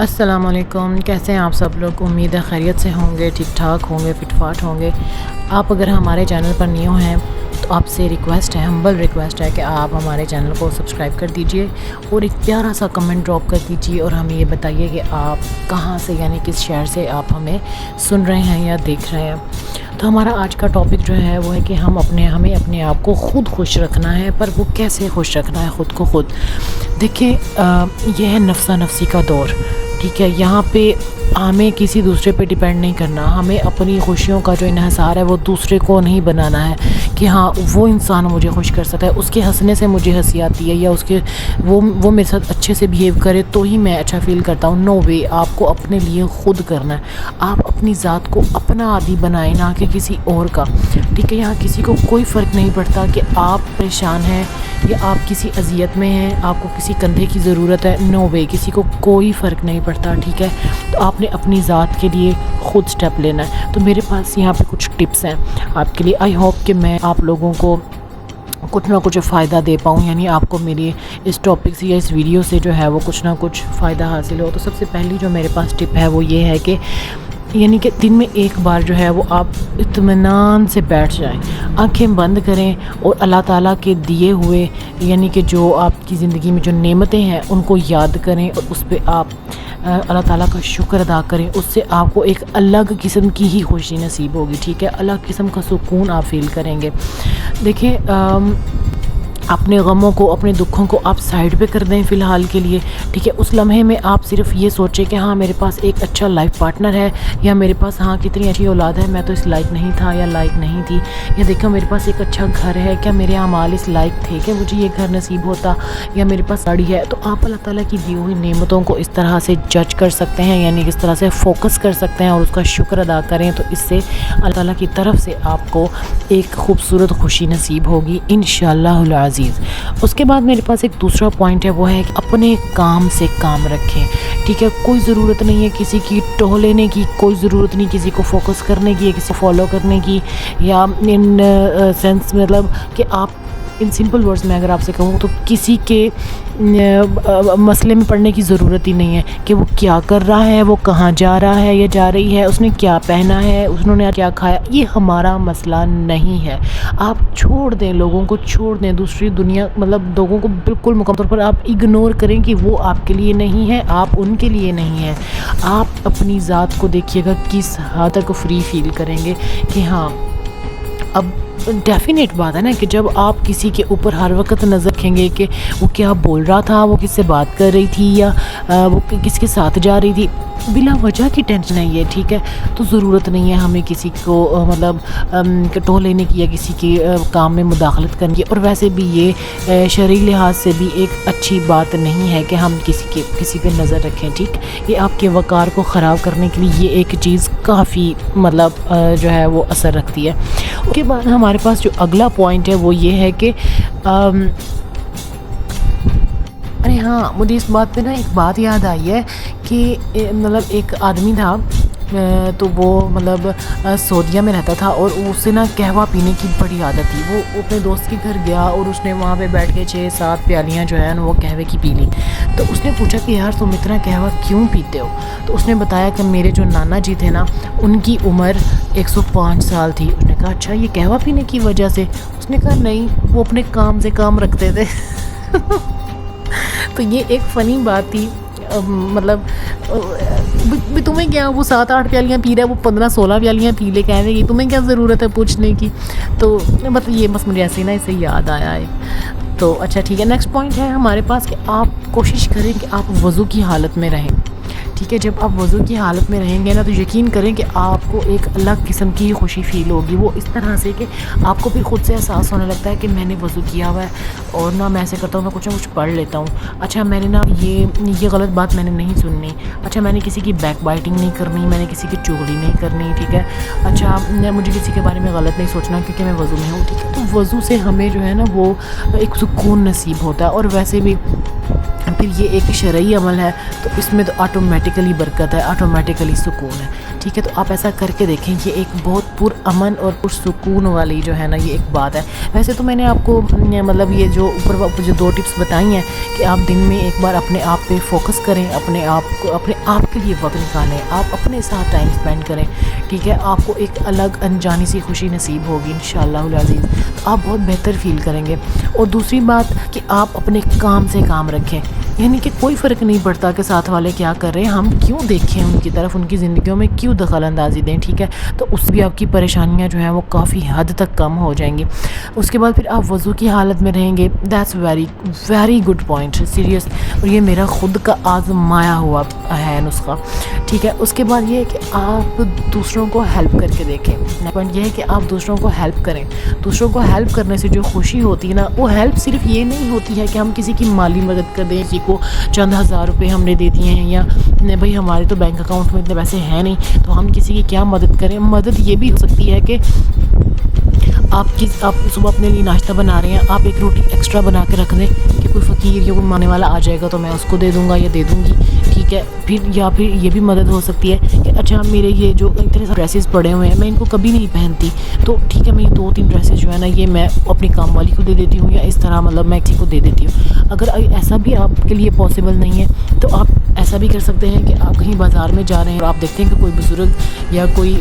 السلام علیکم، کیسے ہیں آپ سب لوگ؟ امید ہے خیریت سے ہوں گے، ٹھیک ٹھاک ہوں گے، فٹ فاٹ ہوں گے۔ آپ اگر ہمارے چینل پر نیو ہیں تو آپ سے ریکویسٹ ہے، ہمبل ریکویسٹ ہے کہ آپ ہمارے چینل کو سبسکرائب کر دیجئے اور ایک پیارا سا کمنٹ ڈراپ کر دیجئے اور ہمیں یہ بتائیے کہ آپ کہاں سے، یعنی کس شہر سے آپ ہمیں سن رہے ہیں یا دیکھ رہے ہیں۔ تو ہمارا آج کا ٹاپک جو ہے وہ ہے کہ ہمیں اپنے آپ کو خود خوش رکھنا ہے، پر وہ کیسے خوش رکھنا ہے خود کو خود؟ دیکھیں، یہ ہے نفسا نفسی کا دور، ٹھیک ہے؟ یہاں پہ ہمیں کسی دوسرے پہ ڈیپینڈ نہیں کرنا، ہمیں اپنی خوشیوں کا جو انحصار ہے وہ دوسرے کو نہیں بنانا ہے کہ ہاں وہ انسان مجھے خوش کر سکتا ہے، اس کے ہنسنے سے مجھے ہنسی آتی ہے، یا وہ میرے ساتھ اچھے سے بیہیو کرے تو ہی میں اچھا فیل کرتا ہوں۔ نو وے، آپ کو اپنے لیے خود کرنا ہے۔ آپ اپنی ذات کو اپنا عادی بنائیں، نہ کہ کسی اور کا، ٹھیک ہے؟ یہاں کسی کو کوئی فرق نہیں پڑتا کہ آپ پریشان ہیں یا آپ کسی اذیت میں ہیں، آپ کو کسی کندھے کی ضرورت ہے۔ نو وے، کسی کو کوئی فرق نہیں پڑتا، ٹھیک ہے؟ تو آپ نے اپنی ذات کے لیے خود سٹیپ لینا ہے۔ تو میرے پاس یہاں پہ کچھ ٹپس ہیں آپ کے لیے۔ آئی ہوپ کہ میں آپ لوگوں کو کچھ نہ کچھ فائدہ دے پاؤں، یعنی آپ کو میری اس ٹاپک سے یا اس ویڈیو سے جو ہے وہ کچھ نہ کچھ فائدہ حاصل ہو۔ تو سب سے پہلی جو میرے پاس ٹپ ہے وہ یہ ہے کہ یعنی کہ دن میں ایک بار جو ہے وہ آپ اطمینان سے بیٹھ جائیں، آنکھیں بند کریں اور اللہ تعالیٰ کے دیے ہوئے، یعنی کہ جو آپ کی زندگی میں جو نعمتیں ہیں ان کو یاد کریں اور اس پہ آپ اللہ تعالیٰ کا شکر ادا کریں۔ اس سے آپ کو ایک الگ قسم کی ہی خوشی نصیب ہوگی، ٹھیک ہے؟ الگ قسم کا سکون آپ فیل کریں گے۔ دیکھیں، اپنے غموں کو، اپنے دکھوں کو آپ سائڈ پہ کر دیں فی الحال کے لیے، ٹھیک ہے؟ اس لمحے میں آپ صرف یہ سوچیں کہ ہاں میرے پاس ایک اچھا لائف پارٹنر ہے، یا میرے پاس ہاں کتنی اچھی اولاد ہے، میں تو اس لائق نہیں تھا یا لائق نہیں تھی، یا دیکھو میرے پاس ایک اچھا گھر ہے، کیا میرے اعمال اس لائق تھے کہ مجھے یہ گھر نصیب ہوتا، یا میرے پاس گاڑی ہے۔ تو آپ اللہ تعالیٰ کی دی ہوئی نعمتوں کو اس طرح سے جج کر سکتے ہیں، یعنی اس طرح سے فوکس کر سکتے ہیں اور اس کا شکر ادا کریں، تو اس سے اللہ تعالیٰ کی طرف سے آپ کو ایک خوبصورت خوشی نصیب ہوگی انشاءاللہ العزیز۔ اس کے بعد میرے پاس ایک دوسرا پوائنٹ ہے، وہ ہے کہ اپنے کام سے کام رکھیں، ٹھیک ہے؟ کوئی ضرورت نہیں ہے کسی کی ٹوہ لینے کی، کوئی ضرورت نہیں کسی کو فوکس کرنے کی یا کسی فالو کرنے کی، یا ان سینس مطلب کہ آپ ان سمپل ورڈز میں اگر آپ سے کہوں تو کسی کے مسئلے میں پڑنے کی ضرورت ہی نہیں ہے کہ وہ کیا کر رہا ہے، وہ کہاں جا رہا ہے یا جا رہی ہے، اس نے کیا پہنا ہے، انہوں نے کیا کھایا۔ یہ ہمارا مسئلہ نہیں ہے۔ آپ چھوڑ دیں، لوگوں کو چھوڑ دیں، دوسری دنیا مطلب لوگوں کو بالکل مکمل طور پر آپ اگنور کریں کہ وہ آپ کے لیے نہیں ہے، آپ ان کے لیے نہیں ہیں۔ آپ اپنی ذات کو دیکھیے گا کس حد تک فری فیل کریں گے کہ ہاں اب ڈیفینیٹ بات ہے نا کہ جب آپ کسی کے اوپر ہر وقت نظر رکھیں گے کہ وہ کیا بول رہا تھا، وہ کس سے بات کر رہی تھی، یا وہ کس کے ساتھ جا رہی تھی، بلا وجہ کی ٹینشن ہے یہ، ٹھیک ہے؟ تو ضرورت نہیں ہے ہمیں کسی کو مطلب ٹوہ لینے کی یا کسی کے کام میں مداخلت کرنے کی، اور ویسے بھی یہ شرعی لحاظ سے بھی ایک اچھی بات نہیں ہے کہ ہم کسی پہ نظر رکھیں، ٹھیک؟ یہ آپ کے وقار کو خراب کرنے کے لیے یہ ایک چیز کافی مطلب جو ہے وہ اثر رکھتی ہے۔ اس کے بعد ہمارے پاس جو اگلا پوائنٹ ہے وہ یہ ہے کہ ارے ہاں، مجھے اس بات پہ نا ایک بات یاد آئی ہے کہ مطلب ایک آدمی تھا، تو وہ مطلب سعودیہ میں رہتا تھا، اور اسے نا قہوہ پینے کی بڑی عادت تھی۔ وہ اپنے دوست کے گھر گیا اور اس نے وہاں پہ بیٹھ کے 6-7 پیالیاں جو ہے نا وہ قہوے کی پی لی۔ تو اس نے پوچھا کہ یار تم اتنا قہوہ کیوں پیتے ہو؟ تو اس نے بتایا کہ میرے جو نانا جی تھے نا، ان کی عمر 105 سال تھی۔ اس نے کہا اچھا، یہ قہوہ پینے کی وجہ سے؟ اس نے کہا نہیں، وہ اپنے کام سے کام رکھتے تھے۔ تو یہ ایک فنی بات تھی، مطلب تمہیں کیا، وہ 7-8 پیالیاں پی رہا ہے، وہ 15-16 پیالیاں پی لے، کہنے کی تمہیں کیا ضرورت ہے پوچھنے کی؟ تو مطلب یہ بس مجھے ایسے ہی نا اسے یاد آیا ہے۔ تو اچھا ٹھیک ہے، نیکسٹ پوائنٹ ہے ہمارے پاس کہ آپ کوشش کریں کہ آپ وضو کی حالت میں رہیں، ٹھیک ہے؟ جب آپ وضو کی حالت میں رہیں گے نا تو یقین کریں کہ آپ کو ایک الگ قسم کی خوشی فیل ہوگی، وہ اس طرح سے کہ آپ کو پھر خود سے احساس ہونے لگتا ہے کہ میں نے وضو کیا ہوا ہے، اور نہ میں ایسے کرتا ہوں، میں کچھ نہ کچھ پڑھ لیتا ہوں، اچھا میں نے نا یہ غلط بات میں نے نہیں سننی، اچھا میں نے کسی کی بیک بائٹنگ نہیں کرنی، میں نے کسی کی چغلی نہیں کرنی، ٹھیک ہے؟ اچھا مجھے کسی کے بارے میں غلط نہیں سوچنا کیونکہ میں وضو میں ہوں، ٹھیک ہے؟ تو وضو سے ہمیں جو ہے نا وہ ایک سکون نصیب ہوتا ہے، اور ویسے بھی پھر یہ ایک شرعی عمل ہے، تو اس میں تو آٹومیٹیکلی برکت ہے، آٹومیٹیکلی سکون ہے۔ ٹھیک ہے. تو آپ ایسا کر کے دیکھیں, یہ ایک بہت پرامن اور پرسکون والی جو ہے نا یہ ایک بات ہے. ویسے تو میں نے آپ کو مطلب یہ جو اوپر جو 2 ٹپس بتائی ہیں کہ آپ دن میں ایک بار اپنے آپ پہ فوکس کریں, اپنے آپ کے لیے وقت نکالیں, آپ اپنے ساتھ ٹائم اسپینڈ کریں, ٹھیک ہے. آپ کو ایک الگ انجانی سی خوشی نصیب ہوگی انشاءاللہ العزیز, تو آپ بہت بہتر فیل کریں گے. اور دوسری بات کہ آپ اپنے کام سے کام رکھیں, یعنی کہ کوئی فرق نہیں پڑتا کہ ساتھ والے کیا کر رہے ہیں, ہم کیوں دیکھیں ان کی طرف, ان کی زندگیوں میں کیوں دخل اندازی دیں, ٹھیک ہے. تو اس بھی آپ کی پریشانیاں جو ہیں وہ کافی حد تک کم ہو جائیں گی. اس کے بعد پھر آپ وضو کی حالت میں رہیں گے. That's very good point, serious, اور یہ میرا خود کا آزمایا ہوا ہے نسخہ, ٹھیک ہے. اس کے بعد یہ ہے کہ آپ دوسروں کو ہیلپ کر کے دیکھیں. پوائنٹ یہ ہے کہ آپ دوسروں کو ہیلپ کریں. دوسروں کو ہیلپ کرنے سے جو خوشی ہوتی ہے نا, وہ ہیلپ صرف یہ نہیں ہوتی ہے کہ ہم کسی کی مالی مدد کر دیں, کسی کو چند ہزار روپے ہم نے دے دیے ہیں, یا بھائی ہمارے تو بینک اکاؤنٹ میں اتنے پیسے ہیں نہیں تو ہم کسی کی کیا مدد کریں. مدد یہ بھی ہو سکتی ہے کہ آپ صبح اپنے لیے ناشتہ بنا رہے ہیں, آپ ایک روٹی ایکسٹرا بنا کے رکھ دیں کہ کوئی فقیر یا کوئی ماننے والا آ جائے گا تو میں اس کو دے دوں گا یا دے دوں گی, ٹھیک ہے. یا پھر یہ بھی مدد ہو سکتی ہے کہ اچھا میرے یہ جو اتنے ڈریسز پڑے ہوئے ہیں میں ان کو کبھی نہیں پہنتی, تو ٹھیک ہے میں یہ 2-3 ڈریسز جو ہے نا یہ میں اپنی کام والی کو دے دیتی ہوں, یا اس طرح مطلب میں کسی کو دے دیتی ہوں. اگر ایسا بھی آپ کے لیے پاسبل نہیں ہے تو آپ ایسا بھی کر سکتے ہیں کہ آپ کہیں بازار میں جا رہے ہیں اور آپ دیکھتے ہیں کہ کوئی بزرگ یا کوئی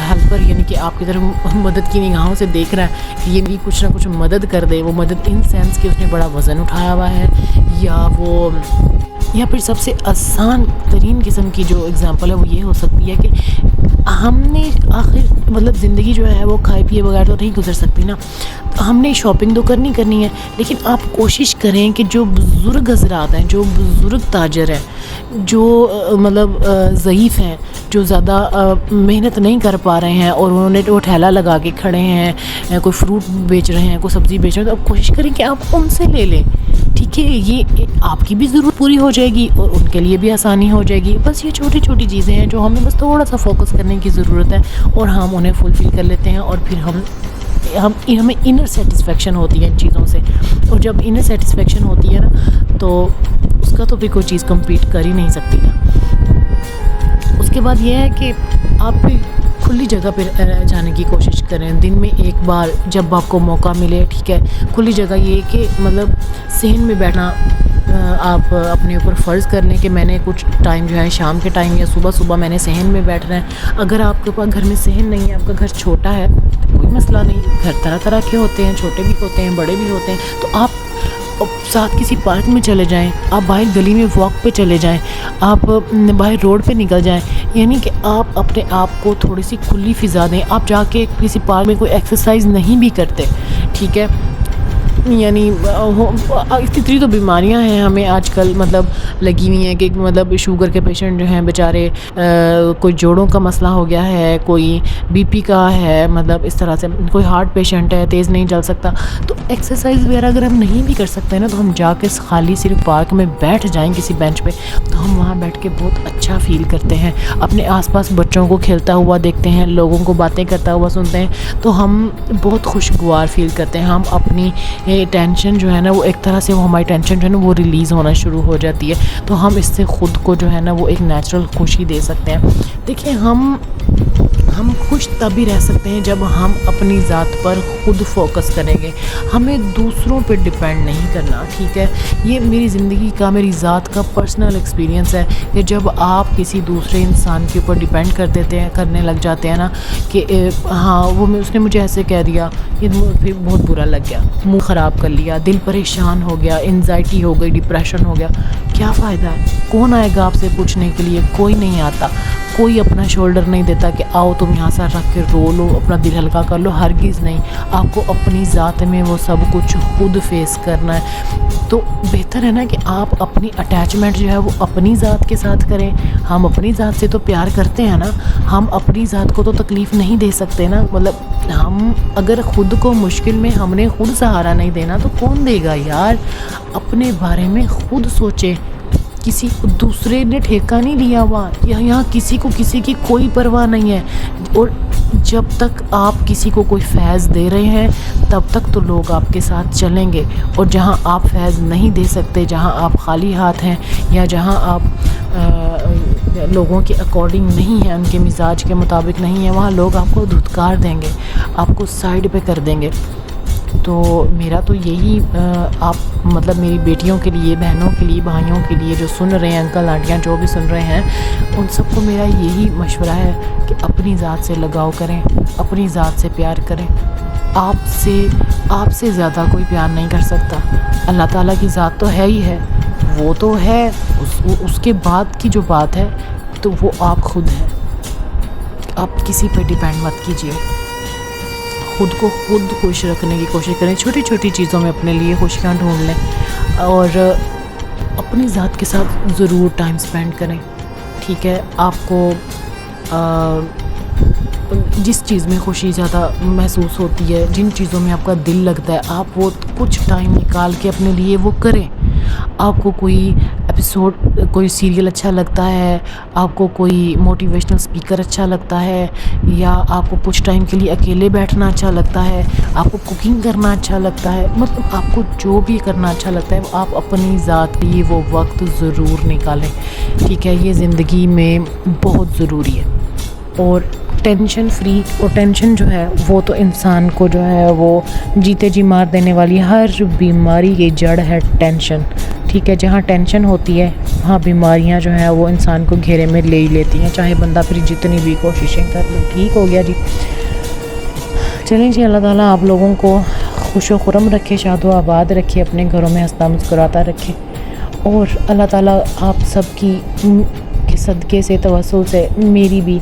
ہیلپر یعنی کہ آپ کی طرف مدد کی نگاہوں سے دیکھ رہا ہے کہ یہ بھی کچھ نہ کچھ مدد کر دے. وہ مدد ان سینس کہ اس نے بڑا وزن اٹھایا ہوا ہے, یا پھر سب سے آسان ترین قسم کی جو اگزامپل ہے وہ یہ ہو سکتی ہے کہ ہم نے آخر مطلب زندگی جو ہے وہ کھائے پیے بغیر تو نہیں گزر سکتی نا, ہم نے شاپنگ تو کرنی ہے, لیکن آپ کوشش کریں کہ جو بزرگ حضرات ہیں, جو بزرگ تاجر ہیں, جو مطلب ضعیف ہیں, جو زیادہ محنت نہیں کر پا رہے ہیں اور انہوں نے وہ ٹھیلا لگا کے کھڑے ہیں, کوئی فروٹ بیچ رہے ہیں, کوئی سبزی بیچ رہے ہیں, تو آپ کوشش کریں کہ آپ ان سے لے لیں, ٹھیک ہے. یہ آپ کی بھی ضرورت پوری ہو جائے گی اور ان کے لیے بھی آسانی ہو جائے گی. بس یہ چھوٹی چھوٹی چیزیں ہیں جو ہمیں بس تھوڑا سا فوکس کرنے کی ضرورت ہے اور ہم انہیں فلفل کر لیتے ہیں, اور پھر ہمیں انر سیٹسفیکشن ہوتی ہے ان چیزوں سے. اور جب انر سیٹسفیکشن ہوتی ہے نا تو اس کا تو بھی کوئی چیز کمپیٹ کر ہی نہیں سکتی نا. اس کے بعد یہ ہے کہ آپ بھی کھلی جگہ پہ جانے کی کوشش کریں دن میں ایک بار جب آپ کو موقع ملے, ٹھیک ہے. کھلی جگہ یہ کہ مطلب صحن میں بیٹھنا آپ اپنے اوپر فرض کر لیں کہ میں نے کچھ ٹائم جو ہے شام کے ٹائم یا صبح میں نے صحن میں بیٹھنا ہے. اگر آپ کے پاس گھر میں صحن نہیں ہے, آپ کا گھر چھوٹا ہے, کوئی مسئلہ نہیں. گھر طرح طرح کے ہوتے ہیں, چھوٹے بھی ہوتے ہیں, بڑے بھی ہوتے ہیں, تو آپ ساتھ کسی پارک میں چلے جائیں, آپ باہر گلی میں واک پہ چلے جائیں, آپ باہر روڈ پہ نکل جائیں, یعنی کہ آپ اپنے آپ کو تھوڑی سی کھلی فضا دیں. آپ جا کے کسی پارک میں کوئی ایکسرسائز نہیں بھی کرتے, ٹھیک ہے. یعنی اتنی تو بیماریاں ہیں ہمیں آج کل مطلب لگی ہوئی ہیں کہ مطلب شوگر کے پیشنٹ جو ہیں بیچارے, کوئی جوڑوں کا مسئلہ ہو گیا ہے, کوئی بی پی کا ہے, مطلب اس طرح سے کوئی ہارٹ پیشنٹ ہے, تیز نہیں چل سکتا. تو ایکسرسائز وغیرہ اگر ہم نہیں بھی کر سکتے نا تو ہم جا کے خالی صرف پارک میں بیٹھ جائیں کسی بینچ پہ, تو ہم وہاں بیٹھ کے بہت اچھا فیل کرتے ہیں. اپنے آس پاس بچوں کو کھیلتا ہوا دیکھتے ہیں, لوگوں کو باتیں کرتا ہوا سنتے ہیں, تو ہم بہت خوشگوار فیل کرتے ہیں. ہم اپنی ٹینشن جو ہے نا وہ ایک طرح سے وہ ہماری ٹینشن جو ہے نا وہ ریلیز ہونا شروع ہو جاتی ہے, تو ہم اس سے خود کو جو ہے نا وہ ایک نیچرل خوشی دے سکتے ہیں. دیکھیں ہم خوش تبھی رہ سکتے ہیں جب ہم اپنی ذات پر خود فوکس کریں گے, ہمیں دوسروں پہ ڈیپینڈ نہیں کرنا, ٹھیک ہے. یہ میری زندگی کا, میری ذات کا پرسنل ایکسپیرینس ہے کہ جب آپ کسی دوسرے انسان کے اوپر ڈیپینڈ کرنے لگ جاتے ہیں نا کہ ہاں وہ اس نے مجھے ایسے کہہ دیا, یہ پھر بہت برا لگ گیا, منہ خراب کر لیا, دل پریشان ہو گیا, انزائٹی ہو گئی, ڈپریشن ہو گیا, کیا فائدہ ہے؟ کون آئے گا آپ سے پوچھنے کے لیے؟ کوئی نہیں آتا. کوئی اپنا شولڈر نہیں دیتا کہ آؤ تم یہاں سے رکھ کے رو لو, اپنا دل ہلکا کر لو, ہرگز نہیں. آپ کو اپنی ذات میں وہ سب کچھ خود فیس کرنا ہے. تو بہتر ہے نا کہ آپ اپنی اٹیچمنٹ جو ہے وہ اپنی ذات کے ساتھ کریں. ہم اپنی ذات سے تو پیار کرتے ہیں نا, ہم اپنی ذات کو تو تکلیف نہیں دے سکتے نا. مطلب ہم اگر خود کو مشکل میں ہم نے خود سہارا نہیں دینا تو کون دے گا یار؟ اپنے بارے میں خود سوچیں. کسی دوسرے نے ٹھیکہ نہیں لیا ہوا, یہاں کسی کو کسی کی کوئی پرواہ نہیں ہے. اور جب تک آپ کسی کو کوئی فیض دے رہے ہیں تب تک تو لوگ آپ کے ساتھ چلیں گے, اور جہاں آپ فیض نہیں دے سکتے, جہاں آپ خالی ہاتھ ہیں, یا جہاں آپ لوگوں کے اکارڈنگ نہیں ہے، ان کے مزاج کے مطابق نہیں ہے، وہاں لوگ آپ کو دھتکار دیں گے، آپ کو سائڈ پہ کر دیں گے۔ تو میرا تو یہی آپ مطلب میری بیٹیوں کے لیے، بہنوں کے لیے، بھائیوں کے لیے جو سن رہے ہیں، انکل آنٹیاں جو بھی سن رہے ہیں، ان سب کو میرا یہی مشورہ ہے کہ اپنی ذات سے لگاؤ کریں، اپنی ذات سے پیار کریں۔ آپ سے زیادہ کوئی پیار نہیں کر سکتا۔ اللہ تعالیٰ کی ذات تو ہے ہی ہے، وہ تو ہے، اس کے بعد کی جو بات ہے تو وہ آپ خود ہیں۔ آپ کسی پہ ڈیپینڈ مت کیجیے، خود کو خود خوش رکھنے کی کوشش کریں، چھوٹی چھوٹی چیزوں میں اپنے لیے خوشیاں ڈھونڈ لیں، اور اپنی ذات کے ساتھ ضرور ٹائم سپینڈ کریں، ٹھیک ہے؟ آپ کو جس چیز میں خوشی زیادہ محسوس ہوتی ہے، جن چیزوں میں آپ کا دل لگتا ہے، آپ وہ کچھ ٹائم نکال کے اپنے لیے وہ کریں۔ آپ کو کوئی ایپیسوڈ، کوئی سیریل اچھا لگتا ہے، آپ کو کوئی موٹیویشنل اسپیکر اچھا لگتا ہے، یا آپ کو کچھ ٹائم کے لیے اکیلے بیٹھنا اچھا لگتا ہے، آپ کو کوکنگ کرنا اچھا لگتا ہے، مطلب آپ کو جو بھی کرنا اچھا لگتا ہے، آپ اپنی ذات کے لیے وہ وقت ضرور نکالیں، ٹھیک ہے؟ یہ زندگی میں بہت ضروری ہے۔ اور ٹینشن فری، اور ٹینشن جو ہے وہ تو انسان کو جو ہے وہ جیتے جی مار دینے والی ہر بیماری کی جڑ ہے ٹینشن، ٹھیک ہے؟ جہاں ٹینشن ہوتی ہے وہاں بیماریاں جو ہیں وہ انسان کو گھیرے میں لے ہی لیتی ہیں، چاہے بندہ پھر جتنی بھی کوششیں کر لے۔ ٹھیک ہو گیا جی؟ چلیں جی، اللہ تعالیٰ آپ لوگوں کو خوش و خرم رکھے، شاد و آباد رکھے، اپنے گھروں میں ہنستا مسکراتا رکھے، اور اللہ تعالیٰ آپ سب کی کے صدقے سے، توسل سے میری بھی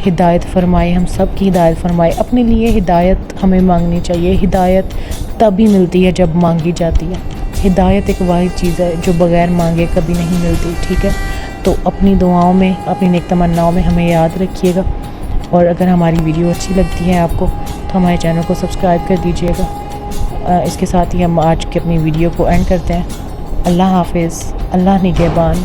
ہدایت فرمائے، ہم سب کی ہدایت فرمائے۔ اپنے لیے ہدایت ہمیں مانگنی چاہیے، ہدایت تبھی ملتی ہے جب مانگی جاتی ہے۔ ہدایت ایک واحد چیز ہے جو بغیر مانگے کبھی نہیں ملتی، ٹھیک ہے؟ تو اپنی دعاؤں میں، اپنی نیک تمناؤں میں ہمیں یاد رکھیے گا، اور اگر ہماری ویڈیو اچھی لگتی ہے آپ کو تو ہمارے چینل کو سبسکرائب کر دیجیے گا۔ اس کے ساتھ ہی ہم آج کی اپنی ویڈیو کو اینڈ کرتے ہیں۔ اللہ حافظ، اللہ نگہبان۔